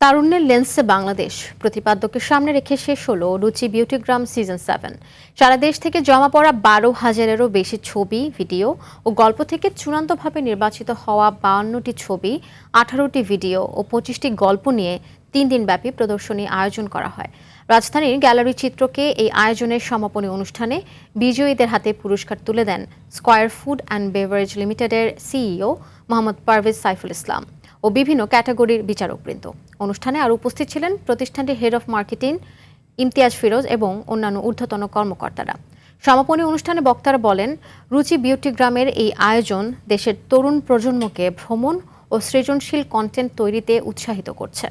তারুণ্যের লেন্সে বাংলাদেশ প্রতিপাদ্যকে সামনে রেখে শেষ হলো রুচি বিউটিগ্রাম সিজন 7। সারা দেশ থেকে জমা পড়া 12,000-এরও বেশি ছবি, ভিডিও ও গল্প থেকে চূড়ান্তভাবে নির্বাচিত হওয়া 52টি ছবি, 18টি ভিডিও ও 25টি গল্প নিয়ে 3 দিনব্যাপী প্রদর্শনী আয়োজন করা হয়। রাজধানীর গ্যালারি চিত্রকে এই আয়োজনের সমাপনী অনুষ্ঠানে বিজয়ীদের হাতে পুরস্কার তুলে দেন স্কয়ার ফুড অ্যান্ড বেভারেজ লিমিটেডের সিইও মোহাম্মদ পারভেজ সাইফুল ইসলাম ও বিভিন্ন ক্যাটাগরির বিচারকবৃন্দ। অনুষ্ঠানে আরও উপস্থিত ছিলেন প্রতিষ্ঠানটির head of marketing Imtiaz Firoz এবং অন্যান্য ঊর্ধ্বতন কর্মকর্তারা। সমাপনী অনুষ্ঠানে বক্তারা বলেন, রুচি বিউটিগ্রামের এই আয়োজন দেশের তরুণ প্রজন্মকে ভ্রমণ ও সৃজনশীল কন্টেন্ট তৈরিতে উৎসাহিত করছে।